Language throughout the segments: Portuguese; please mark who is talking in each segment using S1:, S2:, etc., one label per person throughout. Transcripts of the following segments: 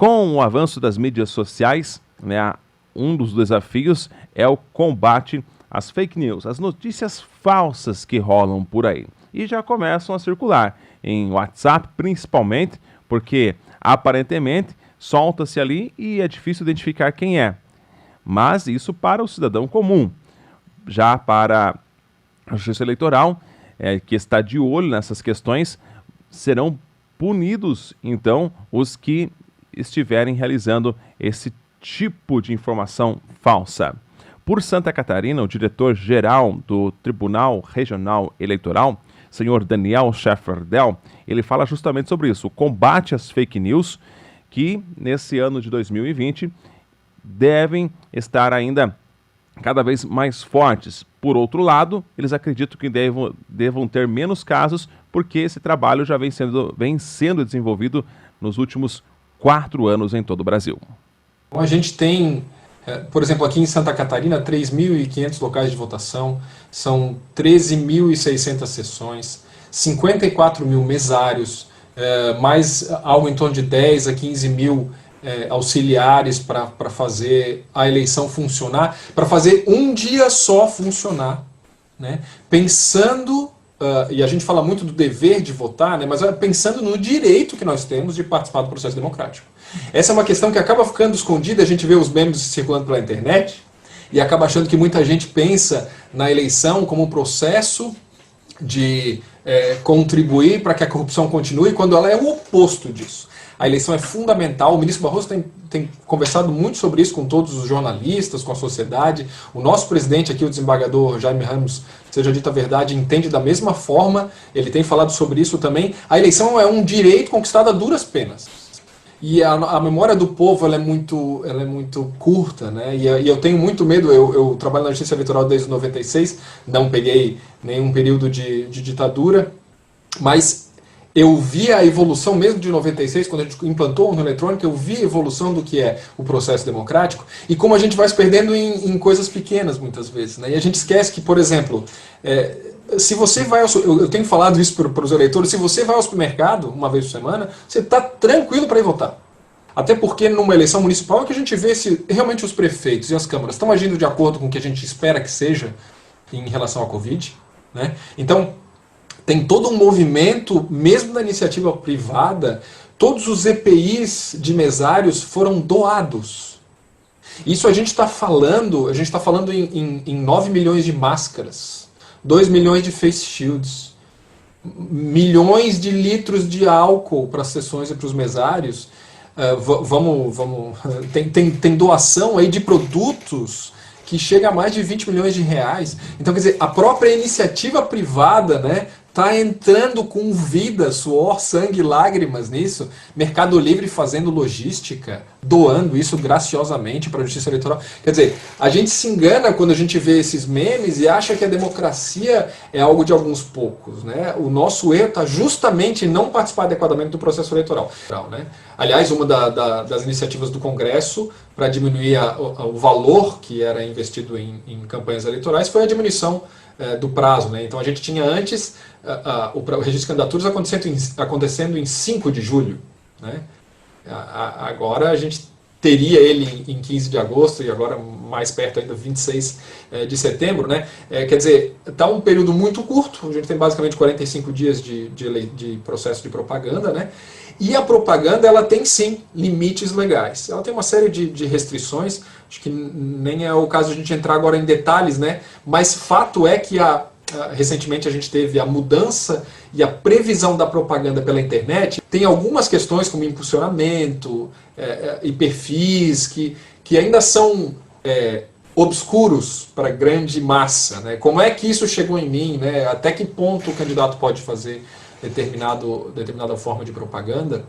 S1: Com o avanço das mídias sociais, né, um dos desafios é o combate às fake news, as notícias falsas que rolam por aí. E já começam a circular em WhatsApp, principalmente, porque aparentemente solta-se ali e é difícil identificar quem é. Mas isso para o cidadão comum. Já para a Justiça Eleitoral, que está de olho nessas questões, serão punidos, então, os que estiverem realizando esse tipo de informação falsa. Por Santa Catarina, o diretor-geral do Tribunal Regional Eleitoral, senhor Daniel Schefferdel, ele fala justamente sobre isso, o combate às fake news, que nesse ano de 2020 devem estar ainda cada vez mais fortes. Por outro lado, eles acreditam que devam ter menos casos, porque esse trabalho já vem sendo desenvolvido nos últimos 4 anos em todo o Brasil.
S2: A gente tem, por exemplo, aqui em Santa Catarina, 3.500 locais de votação, são 13.600 sessões, 54 mil mesários, mais algo em torno de 10 a 15 mil auxiliares para fazer a eleição funcionar, para fazer um dia só funcionar, né? Pensando, e a gente fala muito do dever de votar, né? Mas pensando no direito que nós temos de participar do processo democrático. Essa é uma questão que acaba ficando escondida, a gente vê os memes circulando pela internet e acaba achando que muita gente pensa na eleição como um processo de contribuir para que a corrupção continue, quando ela é o oposto disso. A eleição é fundamental, o ministro Barroso tem conversado muito sobre isso com todos os jornalistas, com a sociedade. O nosso presidente aqui, o desembargador Jaime Ramos, seja dita a verdade, entende da mesma forma, ele tem falado sobre isso também. A eleição é um direito conquistado a duras penas. E a memória do povo ela é muito curta, né? E eu tenho muito medo, eu trabalho na Justiça Eleitoral desde 96, não peguei nenhum período de ditadura, mas eu vi a evolução mesmo de 96, quando a gente implantou a urna eletrônica, eu vi a evolução do que é o processo democrático e como a gente vai se perdendo em coisas pequenas muitas vezes, né? E a gente esquece que, por exemplo, se você vai eu tenho falado isso para os eleitores, se você vai ao supermercado uma vez por semana, você está tranquilo para ir votar. Até porque numa eleição municipal é que a gente vê se realmente os prefeitos e as câmaras estão agindo de acordo com o que a gente espera que seja em relação à Covid, né? Então, tem todo um movimento, mesmo da iniciativa privada, todos os EPIs de mesários foram doados. Isso a gente está falando em 9 milhões de máscaras, 2 milhões de face shields, milhões de litros de álcool para as sessões e para os mesários. Tem doação aí de produtos que chega a mais de 20 milhões de reais. Então, quer dizer, a própria iniciativa privada, né, está entrando com vida, suor, sangue, lágrimas nisso. Mercado Livre fazendo logística, doando isso graciosamente para a Justiça Eleitoral. Quer dizer, a gente se engana quando a gente vê esses memes e acha que a democracia é algo de alguns poucos, né? O nosso erro está justamente em não participar adequadamente do processo eleitoral, né? Aliás, uma das iniciativas do Congresso para diminuir o valor que era investido em campanhas eleitorais foi a diminuição do prazo, né? Então a gente tinha antes o registro de candidaturas acontecendo em 5 de julho, né? Agora a gente teria ele em 15 de agosto e agora mais perto ainda 26 de setembro, né? Quer dizer, está um período muito curto, a gente tem basicamente 45 dias de processo de propaganda, né? E a propaganda, ela tem sim limites legais. Ela tem uma série de restrições, acho que nem é o caso de a gente entrar agora em detalhes, né? Mas fato é que recentemente a gente teve a mudança e a previsão da propaganda pela internet. Tem algumas questões como impulsionamento e perfis que ainda são obscuros para a grande massa, né? Como é que isso chegou em mim, né? Até que ponto o candidato pode fazer determinada forma de propaganda.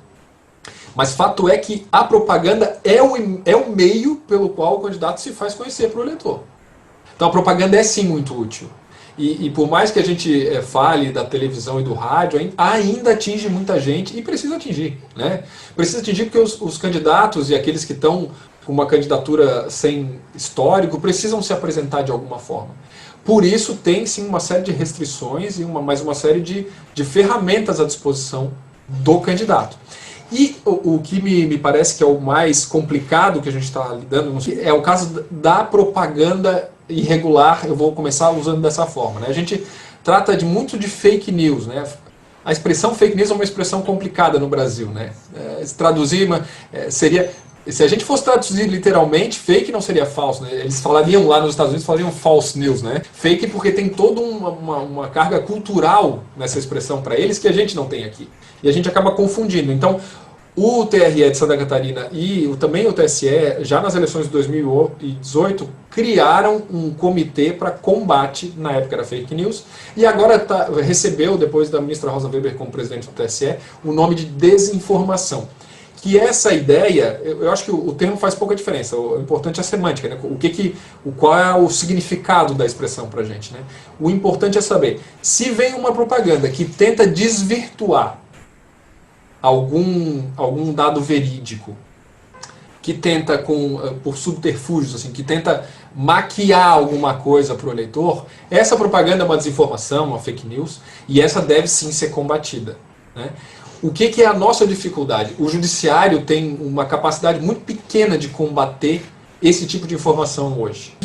S2: Mas fato é que a propaganda é o meio pelo qual o candidato se faz conhecer para o eleitor. Então a propaganda é sim muito útil. E por mais que a gente fale da televisão e do rádio, ainda atinge muita gente e precisa atingir, né? Precisa atingir porque os candidatos e aqueles que estão com uma candidatura sem histórico precisam se apresentar de alguma forma. Por isso tem sim uma série de restrições e mais uma série de ferramentas à disposição do candidato. E o que me parece que é o mais complicado que a gente está lidando é o caso da propaganda irregular. Eu vou começar usando dessa forma, né? A gente trata muito de fake news, né? A expressão fake news é uma expressão complicada no Brasil, né? Traduzir seria... Se a gente fosse traduzir literalmente, fake não seria falso, né? Eles falariam lá nos Estados Unidos, falariam false news, né? Fake porque tem toda uma carga cultural nessa expressão para eles que a gente não tem aqui. E a gente acaba confundindo. Então, o TRE de Santa Catarina e também o TSE, já nas eleições de 2018, criaram um comitê para combate, na época era fake news, e agora recebeu, depois da ministra Rosa Weber como presidente do TSE, o nome de desinformação. Que essa ideia, eu acho que o termo faz pouca diferença, o importante é a semântica, né? Qual é o significado da expressão para a gente, né? O importante é saber, se vem uma propaganda que tenta desvirtuar algum dado verídico, que tenta, por subterfúgios, assim, que tenta maquiar alguma coisa para o eleitor, essa propaganda é uma desinformação, uma fake news, e essa deve sim ser combatida, né? O que é a nossa dificuldade? O judiciário tem uma capacidade muito pequena de combater esse tipo de informação hoje.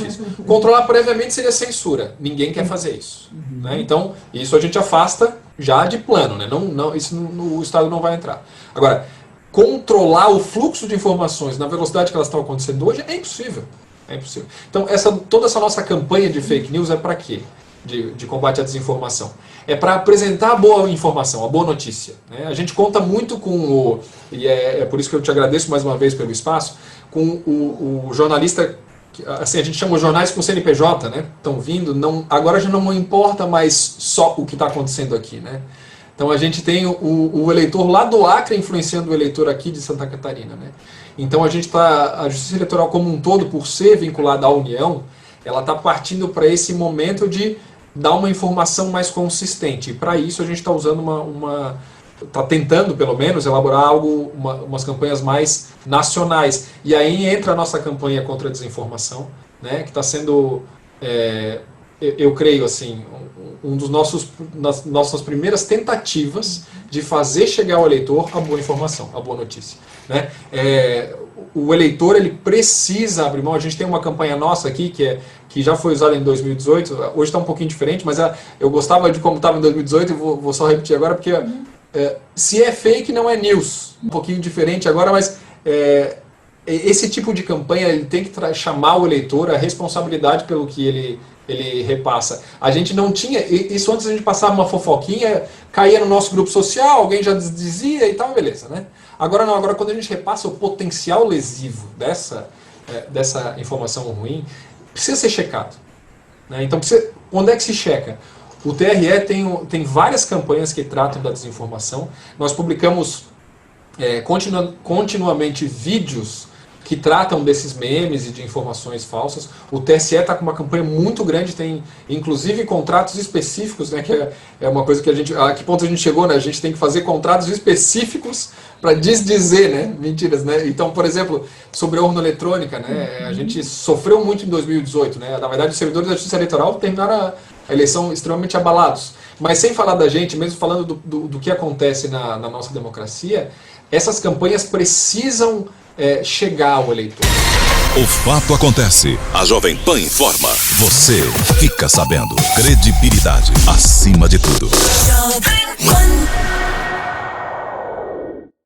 S2: Controlar previamente seria censura. Ninguém quer fazer isso, né? Então, isso a gente afasta já de plano, né? Isso o Estado não vai entrar. Agora, controlar o fluxo de informações na velocidade que elas estão acontecendo hoje é impossível. É impossível. Então, toda essa nossa campanha de fake news é para quê? De combate à desinformação. É para apresentar a boa informação, a boa notícia, né? A gente conta muito com e é por isso que eu te agradeço mais uma vez pelo espaço, com o jornalista, assim, a gente chama os jornais com CNPJ, né? Estão vindo, agora já não importa mais só o que está acontecendo aqui, né? Então a gente tem o eleitor lá do Acre influenciando o eleitor aqui de Santa Catarina, né? Então a Justiça Eleitoral como um todo, por ser vinculada à União, ela está partindo para esse momento de dar uma informação mais consistente. E para isso a gente está usando está tentando pelo menos elaborar umas campanhas mais nacionais. E aí entra a nossa campanha contra a desinformação, né, que está sendo, eu creio assim, das nossas primeiras tentativas de fazer chegar ao eleitor a boa informação, a boa notícia, né? O eleitor ele precisa abrir mão. A gente tem uma campanha nossa aqui que já foi usada em 2018, hoje está um pouquinho diferente, mas eu gostava de como estava em 2018 e vou só repetir agora, porque se é fake não é news, um pouquinho diferente agora, mas esse tipo de campanha ele tem que chamar o eleitor à responsabilidade pelo que ele repassa. A gente não tinha, isso antes a gente passava uma fofoquinha, caía no nosso grupo social, alguém já dizia e tal, beleza, né? Agora não, agora quando a gente repassa o potencial lesivo dessa informação ruim, precisa ser checado, né? Então, onde é que se checa? O TRE tem várias campanhas que tratam da desinformação. Nós publicamos continuamente vídeos que tratam desses memes e de informações falsas. O TSE está com uma campanha muito grande, tem inclusive contratos específicos, né, que é uma coisa que a que ponto a gente chegou, né? A gente tem que fazer contratos específicos para desdizer, né, mentiras, né? Então, por exemplo, sobre a urna eletrônica, né, a gente sofreu muito em 2018, né? Na verdade, os servidores da Justiça Eleitoral terminaram a eleição extremamente abalados. Mas sem falar da gente, mesmo falando do que acontece na nossa democracia, essas campanhas precisam chegar ao eleitor.
S3: O fato acontece. A Jovem Pan informa. Você fica sabendo. Credibilidade acima de tudo. Jovem Pan.